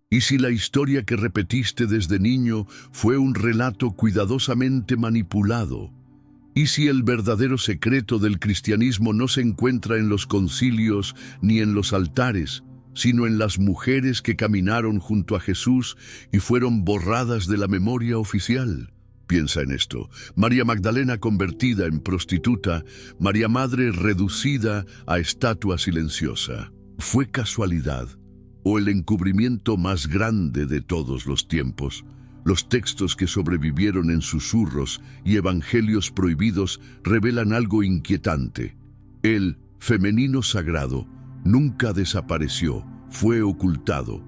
¿Y si la historia que repetiste desde niño fue un relato cuidadosamente manipulado? ¿Y si el verdadero secreto del cristianismo no se encuentra en los concilios ni en los altares, sino en las mujeres que caminaron junto a Jesús y fueron borradas de la memoria oficial? Piensa en esto: María Magdalena convertida en prostituta, María Madre reducida a estatua silenciosa. ¿Fue casualidad o el encubrimiento más grande de todos los tiempos? Los textos que sobrevivieron en susurros y evangelios prohibidos revelan algo inquietante. El femenino sagrado nunca desapareció, fue ocultado.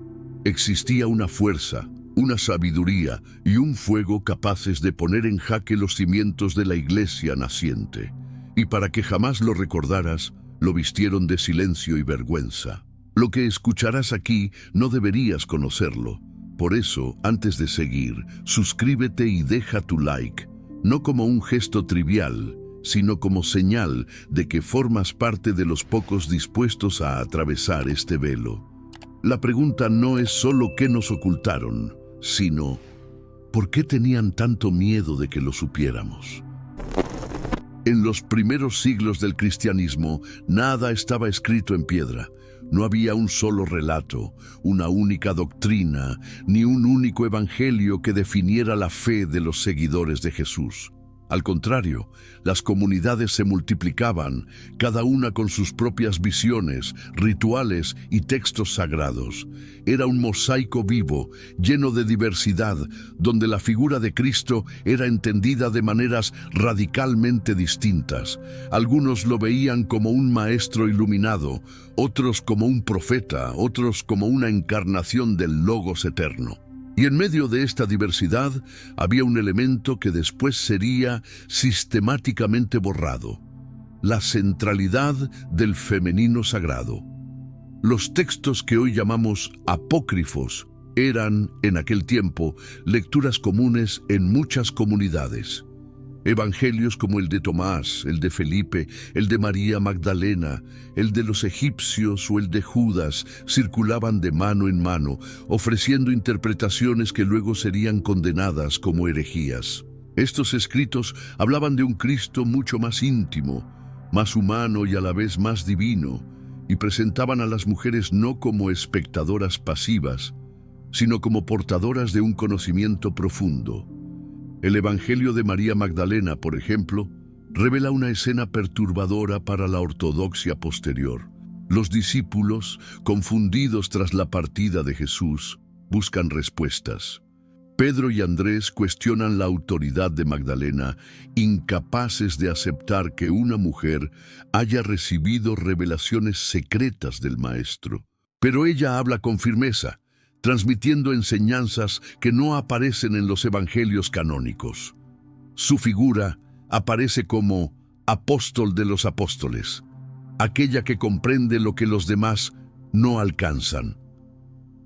Existía una fuerza, una sabiduría y un fuego capaces de poner en jaque los cimientos de la iglesia naciente. Y para que jamás lo recordaras, lo vistieron de silencio y vergüenza. Lo que escucharás aquí no deberías conocerlo. Por eso, antes de seguir, suscríbete y deja tu like, no como un gesto trivial, sino como señal de que formas parte de los pocos dispuestos a atravesar este velo. La pregunta no es solo qué nos ocultaron, sino ¿por qué tenían tanto miedo de que lo supiéramos? En los primeros siglos del cristianismo, nada estaba escrito en piedra. No había un solo relato, una única doctrina, ni un único evangelio que definiera la fe de los seguidores de Jesús. Al contrario, las comunidades se multiplicaban, cada una con sus propias visiones, rituales y textos sagrados. Era un mosaico vivo, lleno de diversidad, donde la figura de Cristo era entendida de maneras radicalmente distintas. Algunos lo veían como un maestro iluminado, otros como un profeta, otros como una encarnación del Logos eterno. Y en medio de esta diversidad había un elemento que después sería sistemáticamente borrado: la centralidad del femenino sagrado. Los textos que hoy llamamos apócrifos eran, en aquel tiempo, lecturas comunes en muchas comunidades. Evangelios como el de Tomás, el de Felipe, el de María Magdalena, el de los egipcios o el de Judas circulaban de mano en mano, ofreciendo interpretaciones que luego serían condenadas como herejías. Estos escritos hablaban de un Cristo mucho más íntimo, más humano y a la vez más divino, y presentaban a las mujeres no como espectadoras pasivas, sino como portadoras de un conocimiento profundo. El Evangelio de María Magdalena, por ejemplo, revela una escena perturbadora para la ortodoxia posterior. Los discípulos, confundidos tras la partida de Jesús, buscan respuestas. Pedro y Andrés cuestionan la autoridad de Magdalena, incapaces de aceptar que una mujer haya recibido revelaciones secretas del Maestro. Pero ella habla con firmeza, transmitiendo enseñanzas que no aparecen en los evangelios canónicos. Su figura aparece como apóstol de los apóstoles, aquella que comprende lo que los demás no alcanzan.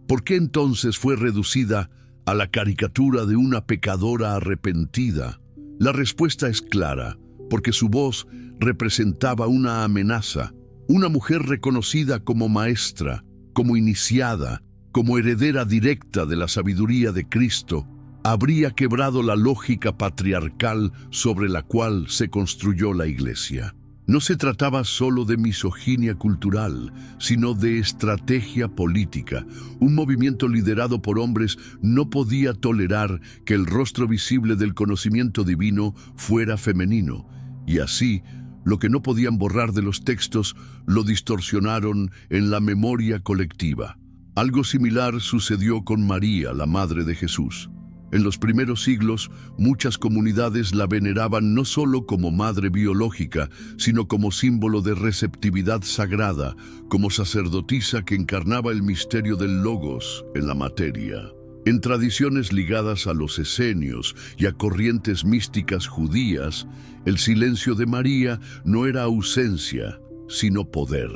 ¿Por qué entonces fue reducida a la caricatura de una pecadora arrepentida? La respuesta es clara: porque su voz representaba una amenaza. Una mujer reconocida como maestra, como iniciada, como heredera directa de la sabiduría de Cristo, habría quebrado la lógica patriarcal sobre la cual se construyó la Iglesia. No se trataba solo de misoginia cultural, sino de estrategia política. Un movimiento liderado por hombres no podía tolerar que el rostro visible del conocimiento divino fuera femenino, y así, lo que no podían borrar de los textos lo distorsionaron en la memoria colectiva. Algo similar sucedió con María, la madre de Jesús. En los primeros siglos, muchas comunidades la veneraban no solo como madre biológica, sino como símbolo de receptividad sagrada, como sacerdotisa que encarnaba el misterio del Logos en la materia. En tradiciones ligadas a los esenios y a corrientes místicas judías, el silencio de María no era ausencia, sino poder.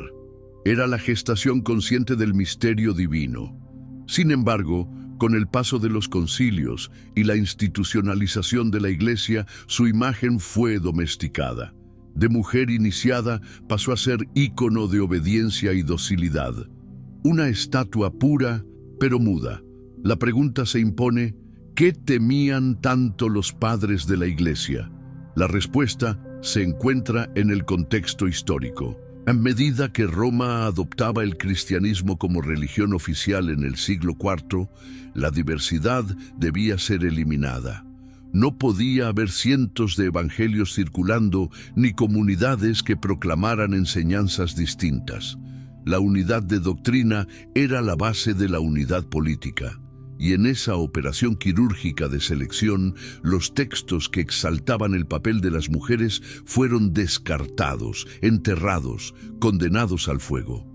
Era la gestación consciente del misterio divino. Sin embargo, con el paso de los concilios y la institucionalización de la Iglesia, su imagen fue domesticada. De mujer iniciada pasó a ser ícono de obediencia y docilidad. Una estatua pura, pero muda, La pregunta se impone: ¿qué temían tanto los padres de la Iglesia? La respuesta se encuentra en el contexto histórico. A medida que Roma adoptaba el cristianismo como religión oficial en el siglo IV, la diversidad debía ser eliminada. No podía haber cientos de evangelios circulando ni comunidades que proclamaran enseñanzas distintas. La unidad de doctrina era la base de la unidad política. Y en esa operación quirúrgica de selección, los textos que exaltaban el papel de las mujeres fueron descartados, enterrados, condenados al fuego.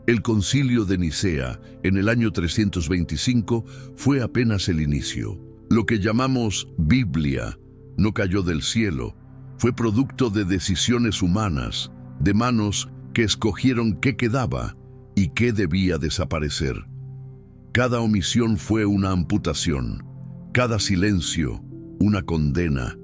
El Concilio de Nicea, en el año 325, fue apenas el inicio. Lo que llamamos Biblia no cayó del cielo, fue producto de decisiones humanas, de manos que escogieron qué quedaba y qué debía desaparecer. Cada omisión fue una amputación, cada silencio una condena,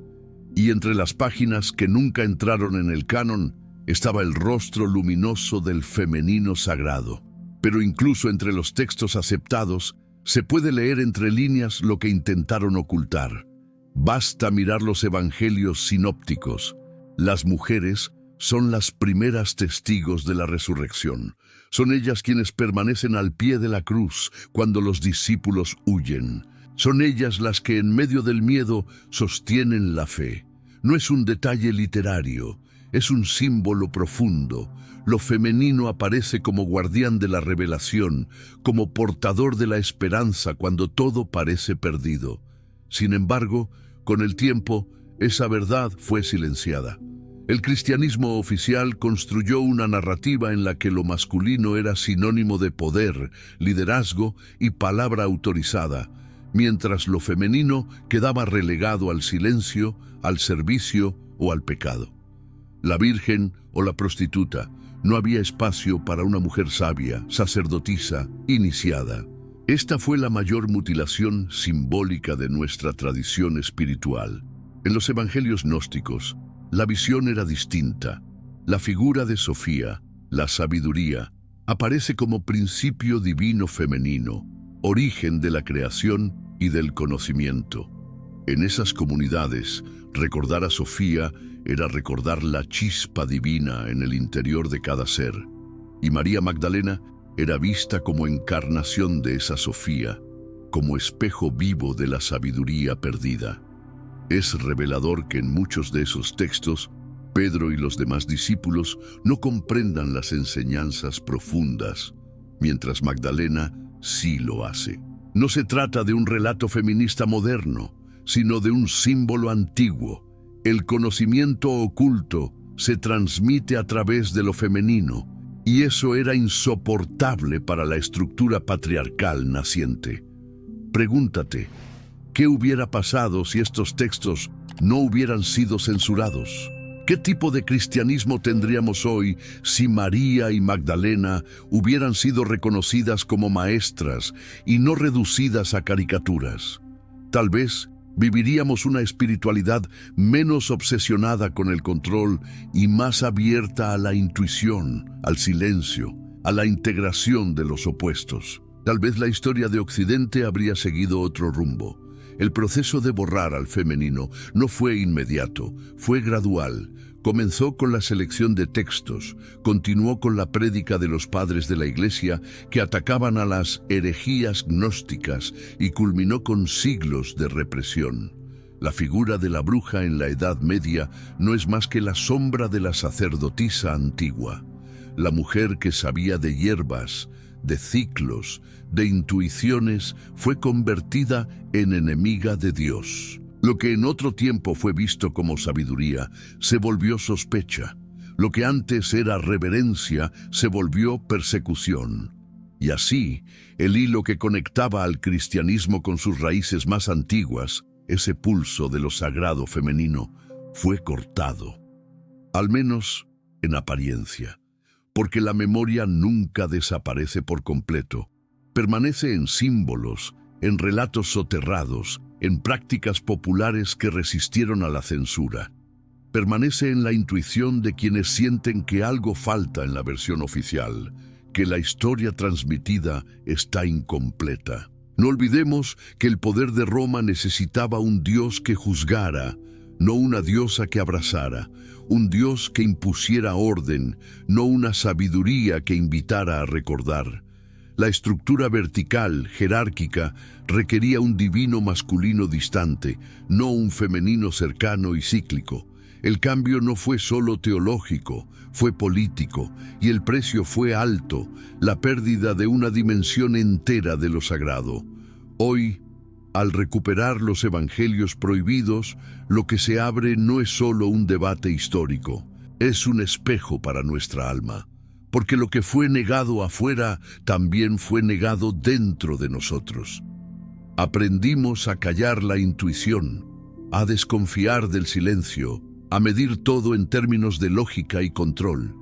y entre las páginas que nunca entraron en el canon estaba el rostro luminoso del femenino sagrado. Pero incluso entre los textos aceptados se puede leer entre líneas lo que intentaron ocultar. Basta mirar los evangelios sinópticos. Las mujeres son las primeras testigos de la resurrección. Son ellas quienes permanecen al pie de la cruz cuando los discípulos huyen. Son ellas las que en medio del miedo sostienen la fe. No es un detalle literario, es un símbolo profundo. Lo femenino aparece como guardián de la revelación, como portador de la esperanza cuando todo parece perdido. Sin embargo, con el tiempo, esa verdad fue silenciada. El cristianismo oficial construyó una narrativa en la que lo masculino era sinónimo de poder, liderazgo y palabra autorizada, mientras lo femenino quedaba relegado al silencio, al servicio o al pecado. La virgen o la prostituta, no había espacio para una mujer sabia, sacerdotisa, iniciada. Esta fue la mayor mutilación simbólica de nuestra tradición espiritual. En los evangelios gnósticos, la visión era distinta. La figura de Sofía, la sabiduría, aparece como principio divino femenino, origen de la creación y del conocimiento. En esas comunidades, recordar a Sofía era recordar la chispa divina en el interior de cada ser. Y María Magdalena era vista como encarnación de esa Sofía, como espejo vivo de la sabiduría perdida. Es revelador que en muchos de esos textos, Pedro y los demás discípulos no comprendan las enseñanzas profundas, mientras Magdalena sí lo hace. No se trata de un relato feminista moderno, sino de un símbolo antiguo. El conocimiento oculto se transmite a través de lo femenino, y eso era insoportable para la estructura patriarcal naciente. Pregúntate, ¿qué hubiera pasado si estos textos no hubieran sido censurados? ¿Qué tipo de cristianismo tendríamos hoy si María y Magdalena hubieran sido reconocidas como maestras y no reducidas a caricaturas? Tal vez viviríamos una espiritualidad menos obsesionada con el control y más abierta a la intuición, al silencio, a la integración de los opuestos. Tal vez la historia de Occidente habría seguido otro rumbo. El proceso de borrar al femenino no fue inmediato, fue gradual. Comenzó con la selección de textos, continuó con la prédica de los padres de la Iglesia que atacaban a las herejías gnósticas y culminó con siglos de represión. La figura de la bruja en la Edad Media no es más que la sombra de la sacerdotisa antigua, la mujer que sabía de hierbas, de ciclos, de intuiciones, fue convertida en enemiga de Dios. Lo que en otro tiempo fue visto como sabiduría, se volvió sospecha. Lo que antes era reverencia, se volvió persecución. Y así, el hilo que conectaba al cristianismo con sus raíces más antiguas, ese pulso de lo sagrado femenino, fue cortado. Al menos en apariencia. Porque la memoria nunca desaparece por completo. Permanece en símbolos, en relatos soterrados, en prácticas populares que resistieron a la censura. Permanece en la intuición de quienes sienten que algo falta en la versión oficial, que la historia transmitida está incompleta. No olvidemos que el poder de Roma necesitaba un Dios que juzgara, no una diosa que abrazara, un Dios que impusiera orden, no una sabiduría que invitara a recordar. La estructura vertical, jerárquica, requería un divino masculino distante, no un femenino cercano y cíclico. El cambio no fue solo teológico, fue político, y el precio fue alto, la pérdida de una dimensión entera de lo sagrado. Hoy, al recuperar los evangelios prohibidos, lo que se abre no es solo un debate histórico, es un espejo para nuestra alma, porque lo que fue negado afuera también fue negado dentro de nosotros. Aprendimos a callar la intuición, a desconfiar del silencio, a medir todo en términos de lógica y control.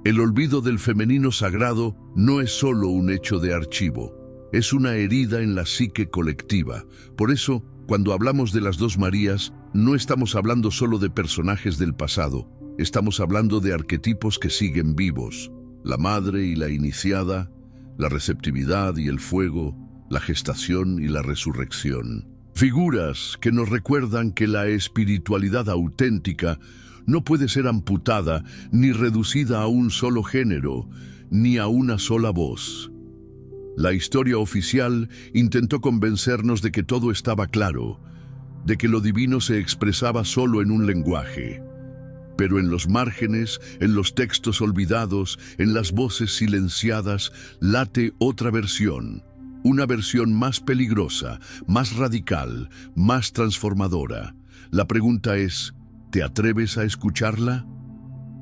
El olvido del femenino sagrado no es solo un hecho de archivo, es una herida en la psique colectiva. Por eso, cuando hablamos de las dos Marías, no estamos hablando solo de personajes del pasado, estamos hablando de arquetipos que siguen vivos. La madre y la iniciada, la receptividad y el fuego, la gestación y la resurrección. Figuras que nos recuerdan que la espiritualidad auténtica no puede ser amputada ni reducida a un solo género, ni a una sola voz. La historia oficial intentó convencernos de que todo estaba claro, de que lo divino se expresaba solo en un lenguaje. Pero en los márgenes, en los textos olvidados, en las voces silenciadas, late otra versión. Una versión más peligrosa, más radical, más transformadora. La pregunta es, ¿te atreves a escucharla?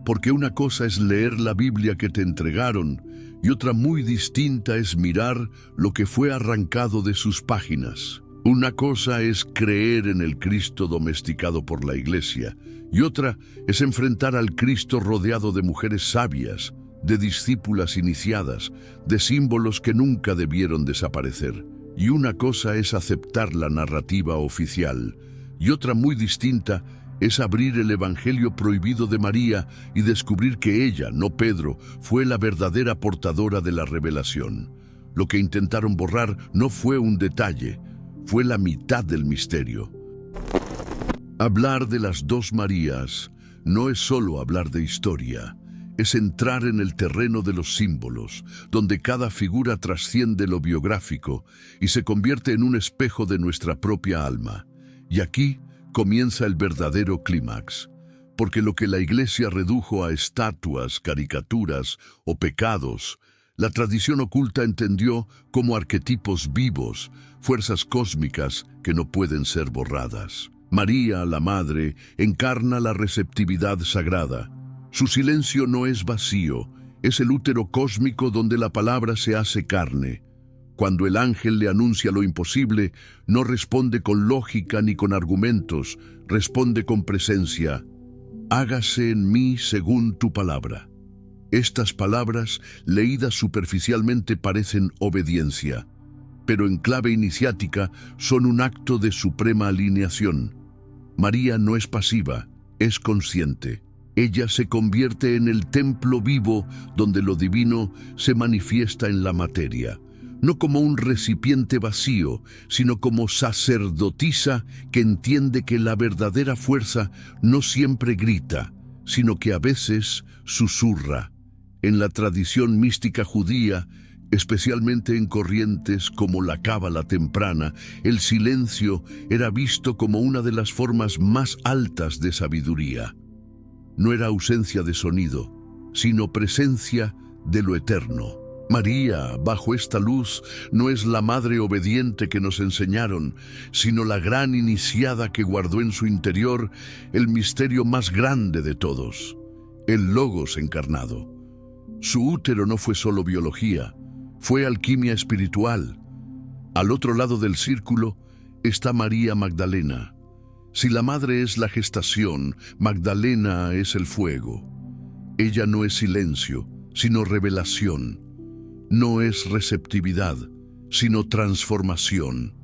Porque una cosa es leer la Biblia que te entregaron y otra muy distinta es mirar lo que fue arrancado de sus páginas. Una cosa es creer en el Cristo domesticado por la Iglesia y otra es enfrentar al Cristo rodeado de mujeres sabias, de discípulas iniciadas, de símbolos que nunca debieron desaparecer. Y una cosa es aceptar la narrativa oficial, y otra muy distinta es abrir el Evangelio prohibido de María y descubrir que ella, no Pedro, fue la verdadera portadora de la revelación. Lo que intentaron borrar no fue un detalle, fue la mitad del misterio. Hablar de las dos Marías no es solo hablar de historia, es entrar en el terreno de los símbolos, donde cada figura trasciende lo biográfico y se convierte en un espejo de nuestra propia alma. Y aquí comienza el verdadero clímax, porque lo que la Iglesia redujo a estatuas, caricaturas o pecados, la tradición oculta entendió como arquetipos vivos, fuerzas cósmicas que no pueden ser borradas. María, la Madre, encarna la receptividad sagrada. Su silencio no es vacío, es el útero cósmico donde la palabra se hace carne. Cuando el ángel le anuncia lo imposible, no responde con lógica ni con argumentos, responde con presencia. Hágase en mí según tu palabra. Estas palabras, leídas superficialmente, parecen obediencia, pero en clave iniciática son un acto de suprema alineación. María no es pasiva, es consciente. Ella se convierte en el templo vivo donde lo divino se manifiesta en la materia, no como un recipiente vacío, sino como sacerdotisa que entiende que la verdadera fuerza no siempre grita, sino que a veces susurra. En la tradición mística judía, especialmente en corrientes como la cábala temprana, el silencio era visto como una de las formas más altas de sabiduría. No era ausencia de sonido, sino presencia de lo eterno. María, bajo esta luz, no es la madre obediente que nos enseñaron, sino la gran iniciada que guardó en su interior el misterio más grande de todos, el Logos encarnado. Su útero no fue solo biología, fue alquimia espiritual. Al otro lado del círculo está María Magdalena. Si la madre es la gestación, Magdalena es el fuego. Ella no es silencio, sino revelación. No es receptividad, sino transformación.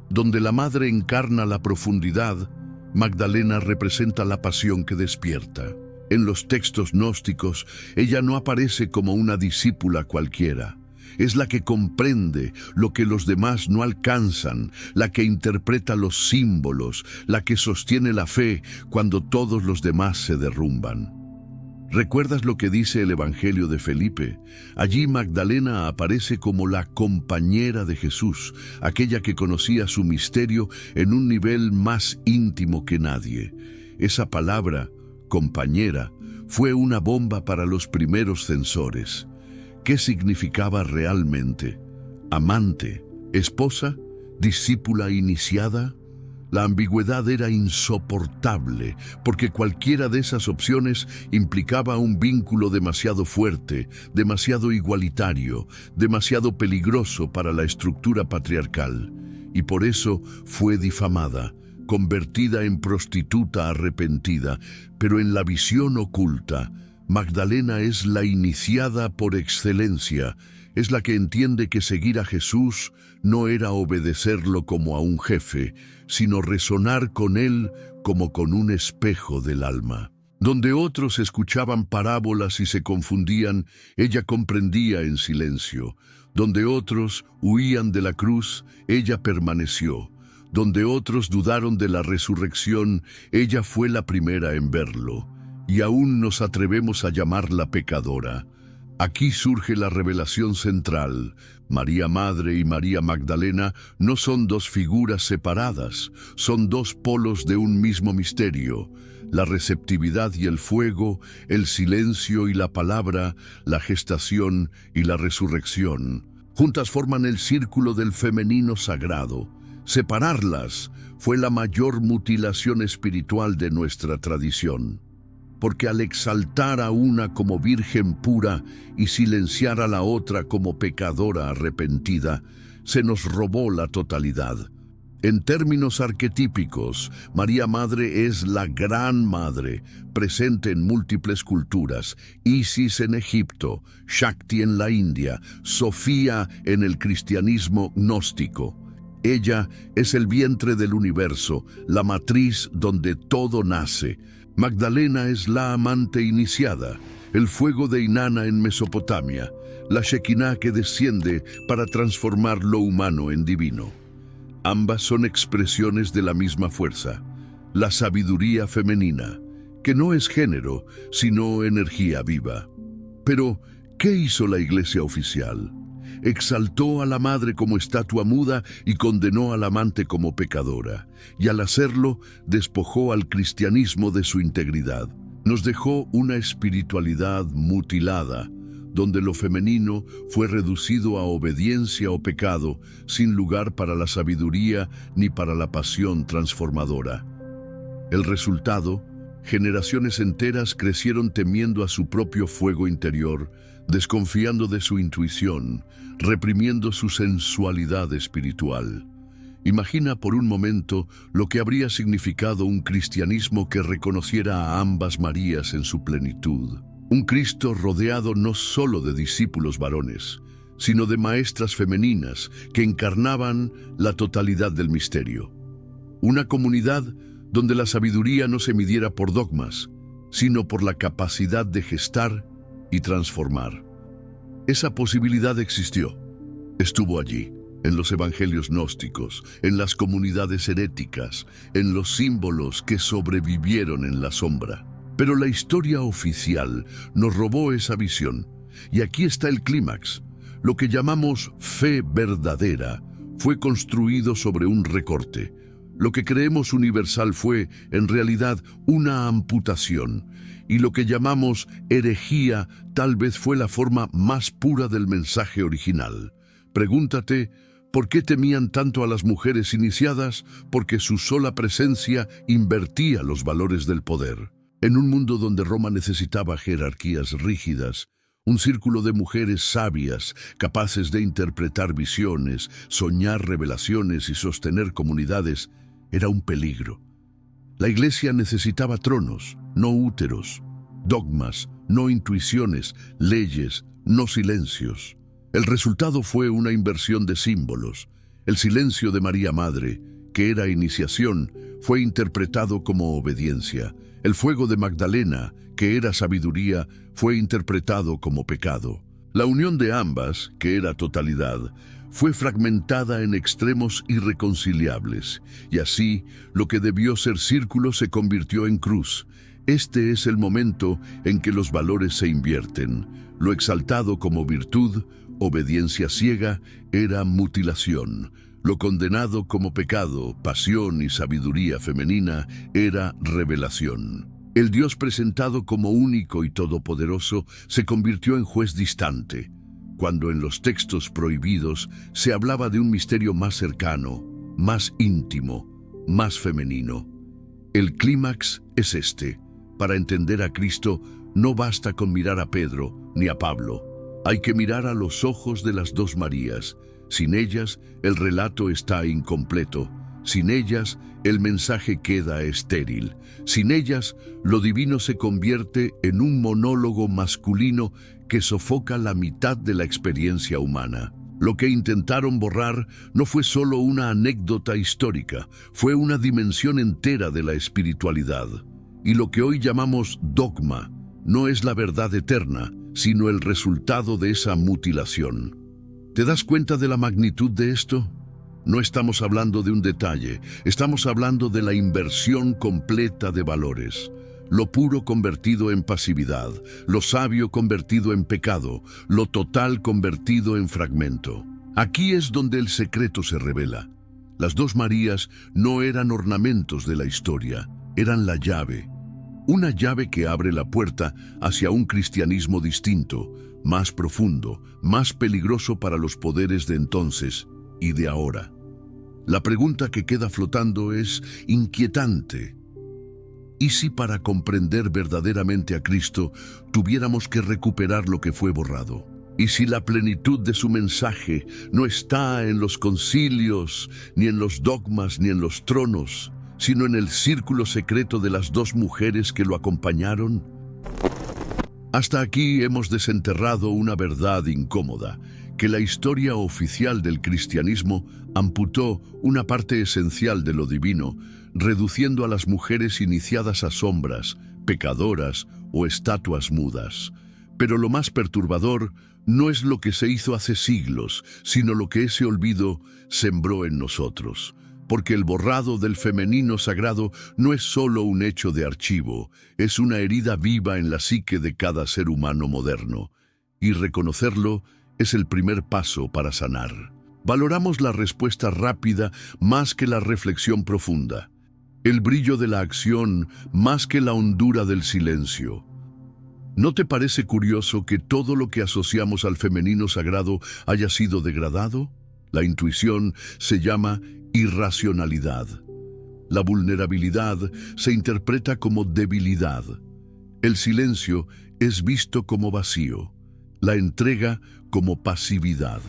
Donde la madre encarna la profundidad, Magdalena representa la pasión que despierta. En los textos gnósticos, ella no aparece como una discípula cualquiera. es la que comprende lo que los demás no alcanzan, la que interpreta los símbolos, la que sostiene la fe cuando todos los demás se derrumban. ¿Recuerdas lo que dice el Evangelio de Felipe? Allí Magdalena aparece como la compañera de Jesús, aquella que conocía su misterio en un nivel más íntimo que nadie. Esa palabra, compañera, fue una bomba para los primeros censores. ¿Qué significaba realmente? ¿Amante? ¿Esposa? ¿Discípula iniciada? La ambigüedad era insoportable, porque cualquiera de esas opciones implicaba un vínculo demasiado fuerte, demasiado igualitario, demasiado peligroso para la estructura patriarcal. Y por eso fue difamada, convertida en prostituta arrepentida, pero en la visión oculta, Magdalena es la iniciada por excelencia, es la que entiende que seguir a Jesús no era obedecerlo como a un jefe, sino resonar con él como con un espejo del alma. Donde otros escuchaban parábolas y se confundían, ella comprendía en silencio. Donde otros huían de la cruz, ella permaneció. Donde otros dudaron de la resurrección, ella fue la primera en verlo. Y aún nos atrevemos a llamarla pecadora. Aquí surge la revelación central. María Madre y María Magdalena no son dos figuras separadas, son dos polos de un mismo misterio. La receptividad y el fuego, el silencio y la palabra, la gestación y la resurrección. Juntas forman el círculo del femenino sagrado. Separarlas fue la mayor mutilación espiritual de nuestra tradición. Porque al exaltar a una como virgen pura y silenciar a la otra como pecadora arrepentida, se nos robó la totalidad. En términos arquetípicos, María Madre es la Gran Madre, presente en múltiples culturas: Isis en Egipto, Shakti en la India, Sofía en el cristianismo gnóstico. Ella es el vientre del universo, la matriz donde todo nace. Magdalena es la amante iniciada, el fuego de Inanna en Mesopotamia, la Shekinah que desciende para transformar lo humano en divino. Ambas son expresiones de la misma fuerza, la sabiduría femenina, que no es género, sino energía viva. Pero, ¿qué hizo la Iglesia oficial? Exaltó a la madre como estatua muda y condenó al amante como pecadora, y al hacerlo despojó al cristianismo de su integridad. Nos dejó una espiritualidad mutilada, donde lo femenino fue reducido a obediencia o pecado, sin lugar para la sabiduría ni para la pasión transformadora. El resultado: generaciones enteras crecieron temiendo a su propio fuego interior, desconfiando de su intuición, reprimiendo su sensualidad espiritual. Imagina por un momento lo que habría significado un cristianismo que reconociera a ambas Marías en su plenitud. Un Cristo rodeado no solo de discípulos varones, sino de maestras femeninas que encarnaban la totalidad del misterio. Una comunidad donde la sabiduría no se midiera por dogmas, sino por la capacidad de gestar y transformar. Esa posibilidad existió. Estuvo allí, en los evangelios gnósticos, en las comunidades heréticas, en los símbolos que sobrevivieron en la sombra. Pero la historia oficial nos robó esa visión. Y aquí está el clímax. Lo que llamamos fe verdadera fue construido sobre un recorte. Lo que creemos universal fue, en realidad, una amputación. Y lo que llamamos herejía tal vez fue la forma más pura del mensaje original. Pregúntate, ¿por qué temían tanto a las mujeres iniciadas? Porque su sola presencia invertía los valores del poder. En un mundo donde Roma necesitaba jerarquías rígidas, un círculo de mujeres sabias, capaces de interpretar visiones, soñar revelaciones y sostener comunidades, era un peligro. La Iglesia necesitaba tronos, no úteros, dogmas, no intuiciones, leyes, no silencios. El resultado fue una inversión de símbolos. El silencio de María Madre, que era iniciación, fue interpretado como obediencia. El fuego de Magdalena, que era sabiduría, fue interpretado como pecado. La unión de ambas, que era totalidad, fue fragmentada en extremos irreconciliables, y así lo que debió ser círculo se convirtió en cruz. Este es el momento en que los valores se invierten. Lo exaltado como virtud, obediencia ciega, era mutilación. Lo condenado como pecado, pasión y sabiduría femenina, era revelación. El Dios presentado como único y todopoderoso se convirtió en juez distante, cuando en los textos prohibidos se hablaba de un misterio más cercano, más íntimo, más femenino. El clímax es este. Para entender a Cristo no basta con mirar a Pedro ni a Pablo. Hay que mirar a los ojos de las dos Marías. Sin ellas, el relato está incompleto. Sin ellas, el mensaje queda estéril. Sin ellas, lo divino se convierte en un monólogo masculino que sofoca la mitad de la experiencia humana. Lo que intentaron borrar no fue solo una anécdota histórica, fue una dimensión entera de la espiritualidad. Y lo que hoy llamamos dogma no es la verdad eterna, sino el resultado de esa mutilación. ¿Te das cuenta de la magnitud de esto? No estamos hablando de un detalle, estamos hablando de la inversión completa de valores. Lo puro convertido en pasividad, lo sabio convertido en pecado, lo total convertido en fragmento. Aquí es donde el secreto se revela. Las dos Marías no eran ornamentos de la historia, eran la llave. Una llave que abre la puerta hacia un cristianismo distinto, más profundo, más peligroso para los poderes de entonces y de ahora. La pregunta que queda flotando es inquietante. ¿Y si para comprender verdaderamente a Cristo tuviéramos que recuperar lo que fue borrado? ¿Y si la plenitud de su mensaje no está en los concilios, ni en los dogmas, ni en los tronos, sino en el círculo secreto de las dos mujeres que lo acompañaron? Hasta aquí hemos desenterrado una verdad incómoda, que la historia oficial del cristianismo amputó una parte esencial de lo divino, reduciendo a las mujeres iniciadas a sombras, pecadoras o estatuas mudas. Pero lo más perturbador no es lo que se hizo hace siglos, sino lo que ese olvido sembró en nosotros. Porque el borrado del femenino sagrado no es solo un hecho de archivo, es una herida viva en la psique de cada ser humano moderno. Y reconocerlo es el primer paso para sanar. Valoramos la respuesta rápida más que la reflexión profunda, el brillo de la acción más que la hondura del silencio. ¿No te parece curioso que todo lo que asociamos al femenino sagrado haya sido degradado? La intuición se llama irracionalidad. La vulnerabilidad se interpreta como debilidad. El silencio es visto como vacío. La entrega como pasividad.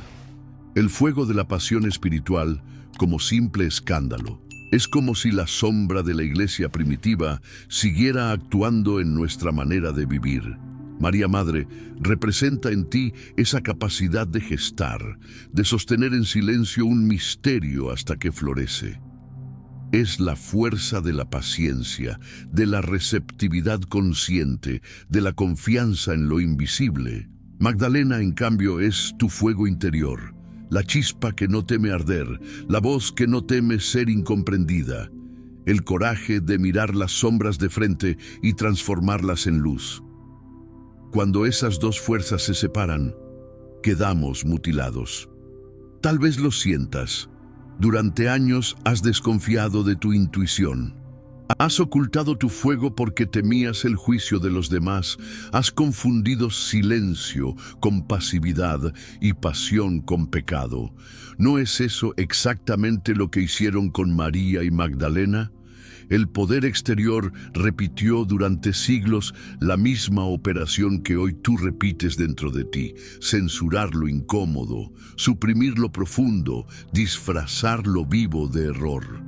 El fuego de la pasión espiritual como simple escándalo. Es como si la sombra de la iglesia primitiva siguiera actuando en nuestra manera de vivir. María Madre representa en ti esa capacidad de gestar, de sostener en silencio un misterio hasta que florece. Es la fuerza de la paciencia, de la receptividad consciente, de la confianza en lo invisible. Magdalena, en cambio, es tu fuego interior, la chispa que no teme arder, la voz que no teme ser incomprendida, el coraje de mirar las sombras de frente y transformarlas en luz. Cuando esas dos fuerzas se separan, quedamos mutilados. Tal vez lo sientas. Durante años has desconfiado de tu intuición. Has ocultado tu fuego porque temías el juicio de los demás. Has confundido silencio con pasividad y pasión con pecado. ¿No es eso exactamente lo que hicieron con María y Magdalena? El poder exterior repitió durante siglos la misma operación que hoy tú repites dentro de ti: censurar lo incómodo, suprimir lo profundo, disfrazar lo vivo de error.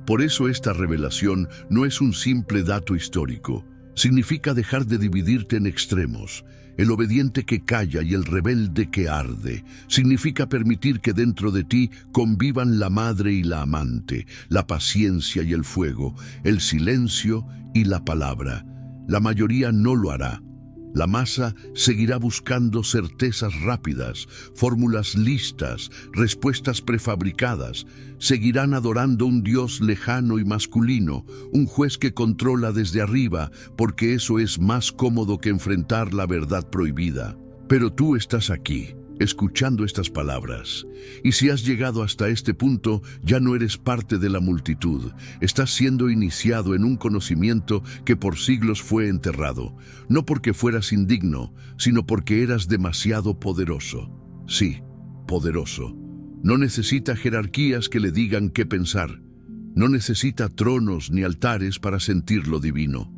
Por eso esta revelación no es un simple dato histórico. Significa dejar de dividirte en extremos, el obediente que calla y el rebelde que arde. Significa permitir que dentro de ti convivan la madre y la amante, la paciencia y el fuego, el silencio y la palabra. La mayoría no lo hará. La masa seguirá buscando certezas rápidas, fórmulas listas, respuestas prefabricadas. Seguirán adorando un Dios lejano y masculino, un juez que controla desde arriba, porque eso es más cómodo que enfrentar la verdad prohibida. Pero tú estás aquí, escuchando estas palabras. Y si has llegado hasta este punto, ya no eres parte de la multitud. Estás siendo iniciado en un conocimiento que por siglos fue enterrado. No porque fueras indigno, sino porque eras demasiado poderoso. Sí, poderoso. No necesita jerarquías que le digan qué pensar. No necesita tronos ni altares para sentir lo divino.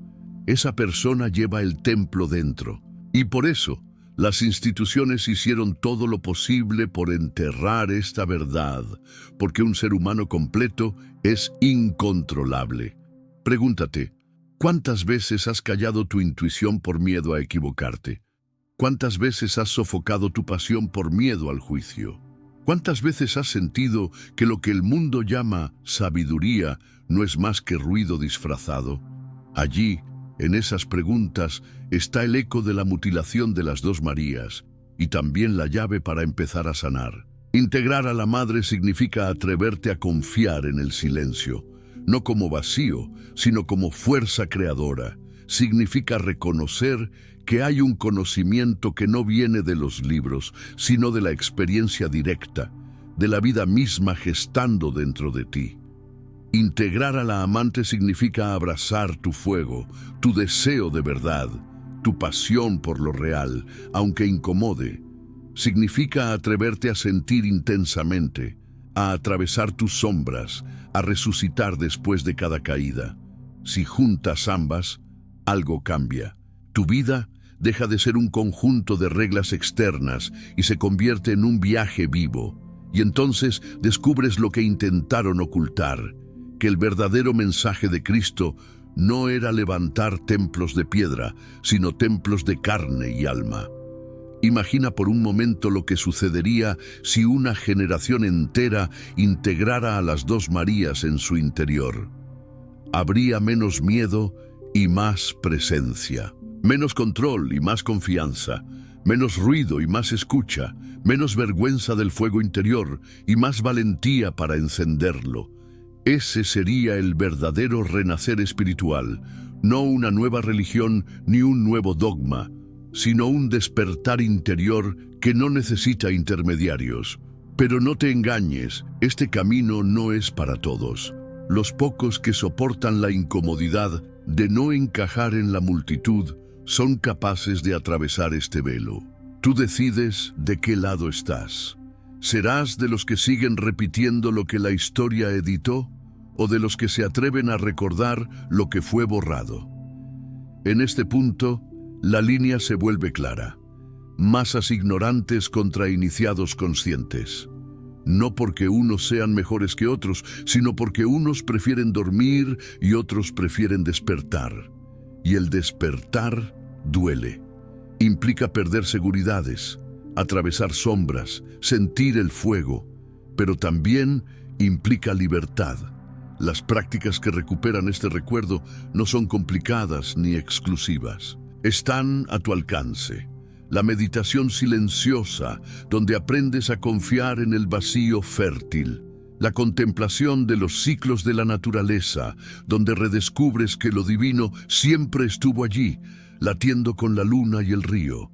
Esa persona lleva el templo dentro. Y por eso, las instituciones hicieron todo lo posible por enterrar esta verdad, porque un ser humano completo es incontrolable. Pregúntate, ¿cuántas veces has callado tu intuición por miedo a equivocarte? ¿Cuántas veces has sofocado tu pasión por miedo al juicio? ¿Cuántas veces has sentido que lo que el mundo llama sabiduría no es más que ruido disfrazado? Allí, en esas preguntas, está el eco de la mutilación de las dos Marías y también la llave para empezar a sanar. Integrar a la madre significa atreverte a confiar en el silencio, no como vacío, sino como fuerza creadora. Significa reconocer que hay un conocimiento que no viene de los libros, sino de la experiencia directa, de la vida misma gestando dentro de ti. Integrar a la amante significa abrazar tu fuego, tu deseo de verdad, tu pasión por lo real, aunque incomode. Significa atreverte a sentir intensamente, a atravesar tus sombras, a resucitar después de cada caída. Si juntas ambas, algo cambia. Tu vida deja de ser un conjunto de reglas externas y se convierte en un viaje vivo. Y entonces descubres lo que intentaron ocultar, que el verdadero mensaje de Cristo no era levantar templos de piedra, sino templos de carne y alma. Imagina por un momento lo que sucedería si una generación entera integrara a las dos Marías en su interior. Habría menos miedo y más presencia, menos control y más confianza, menos ruido y más escucha, menos vergüenza del fuego interior y más valentía para encenderlo. Ese sería el verdadero renacer espiritual, no una nueva religión ni un nuevo dogma, sino un despertar interior que no necesita intermediarios. Pero no te engañes, este camino no es para todos. Los pocos que soportan la incomodidad de no encajar en la multitud son capaces de atravesar este velo. Tú decides de qué lado estás. ¿Serás de los que siguen repitiendo lo que la historia editó o de los que se atreven a recordar lo que fue borrado? En este punto, la línea se vuelve clara. Masas ignorantes contra iniciados conscientes. No porque unos sean mejores que otros, sino porque unos prefieren dormir y otros prefieren despertar. Y el despertar duele. Implica perder seguridades, atravesar sombras, sentir el fuego, pero también implica libertad. Las prácticas que recuperan este recuerdo no son complicadas ni exclusivas. Están a tu alcance. La meditación silenciosa, donde aprendes a confiar en el vacío fértil. La contemplación de los ciclos de la naturaleza, donde redescubres que lo divino siempre estuvo allí, latiendo con la luna y el río.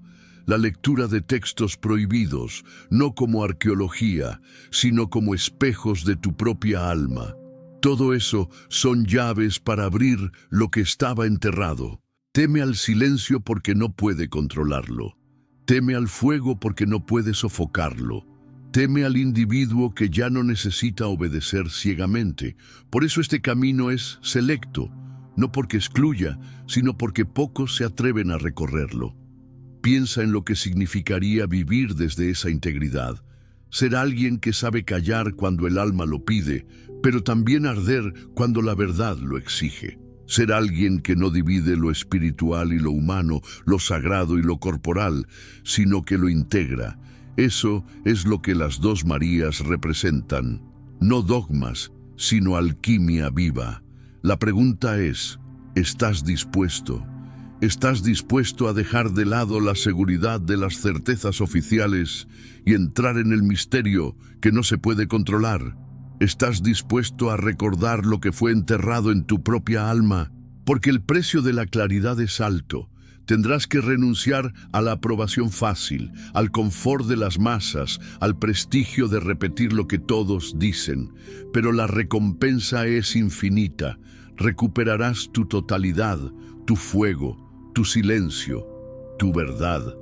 La lectura de textos prohibidos, no como arqueología, sino como espejos de tu propia alma. Todo eso son llaves para abrir lo que estaba enterrado. Teme al silencio porque no puede controlarlo. Teme al fuego porque no puede sofocarlo. Teme al individuo que ya no necesita obedecer ciegamente. Por eso este camino es selecto, no porque excluya, sino porque pocos se atreven a recorrerlo. Piensa en lo que significaría vivir desde esa integridad. Ser alguien que sabe callar cuando el alma lo pide, pero también arder cuando la verdad lo exige. Ser alguien que no divide lo espiritual y lo humano, lo sagrado y lo corporal, sino que lo integra. Eso es lo que las dos Marías representan. No dogmas, sino alquimia viva. La pregunta es, ¿estás dispuesto? ¿Estás dispuesto a dejar de lado la seguridad de las certezas oficiales y entrar en el misterio que no se puede controlar? ¿Estás dispuesto a recordar lo que fue enterrado en tu propia alma? Porque el precio de la claridad es alto. Tendrás que renunciar a la aprobación fácil, al confort de las masas, al prestigio de repetir lo que todos dicen. Pero la recompensa es infinita. Recuperarás tu totalidad, tu fuego, tu silencio, tu verdad.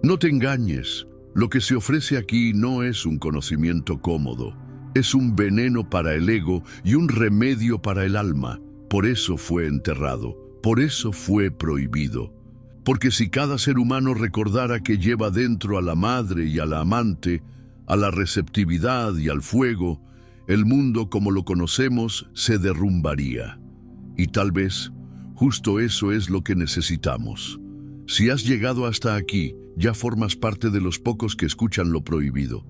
No te engañes. Lo que se ofrece aquí no es un conocimiento cómodo. Es un veneno para el ego y un remedio para el alma. Por eso fue enterrado. Por eso fue prohibido. Porque si cada ser humano recordara que lleva dentro a la madre y a la amante, a la receptividad y al fuego, el mundo como lo conocemos se derrumbaría. Y tal vez, justo eso es lo que necesitamos. Si has llegado hasta aquí, ya formas parte de los pocos que escuchan lo prohibido.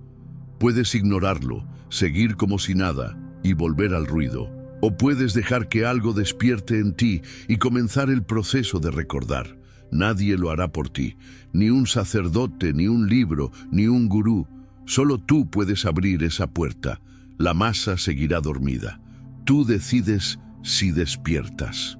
Puedes ignorarlo, seguir como si nada y volver al ruido. O puedes dejar que algo despierte en ti y comenzar el proceso de recordar. Nadie lo hará por ti, ni un sacerdote, ni un libro, ni un gurú. Solo tú puedes abrir esa puerta. La masa seguirá dormida. Tú decides si despiertas.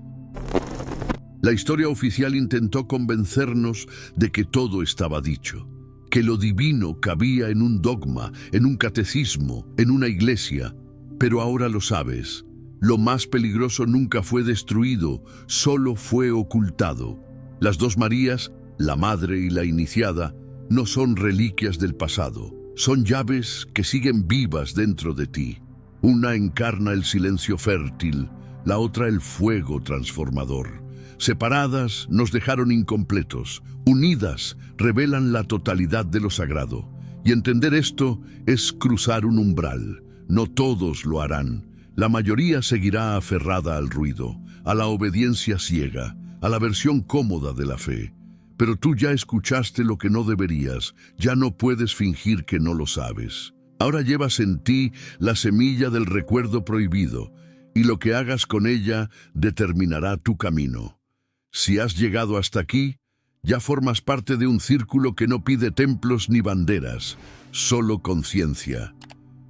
La historia oficial intentó convencernos de que todo estaba dicho, que lo divino cabía en un dogma, en un catecismo, en una iglesia. Pero ahora lo sabes. Lo más peligroso nunca fue destruido, solo fue ocultado. Las dos Marías, la madre y la iniciada, no son reliquias del pasado. Son llaves que siguen vivas dentro de ti. Una encarna el silencio fértil, la otra el fuego transformador. Separadas nos dejaron incompletos, unidas revelan la totalidad de lo sagrado. Y entender esto es cruzar un umbral. No todos lo harán. La mayoría seguirá aferrada al ruido, a la obediencia ciega, a la versión cómoda de la fe. Pero tú ya escuchaste lo que no deberías, ya no puedes fingir que no lo sabes. Ahora llevas en ti la semilla del recuerdo prohibido, y lo que hagas con ella determinará tu camino. Si has llegado hasta aquí, ya formas parte de un círculo que no pide templos ni banderas, solo conciencia.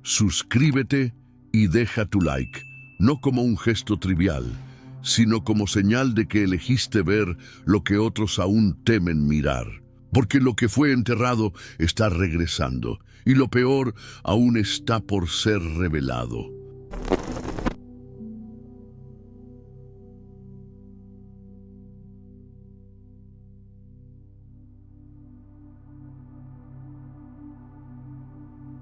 Suscríbete y deja tu like, no como un gesto trivial, sino como señal de que elegiste ver lo que otros aún temen mirar. Porque lo que fue enterrado está regresando, y lo peor aún está por ser revelado.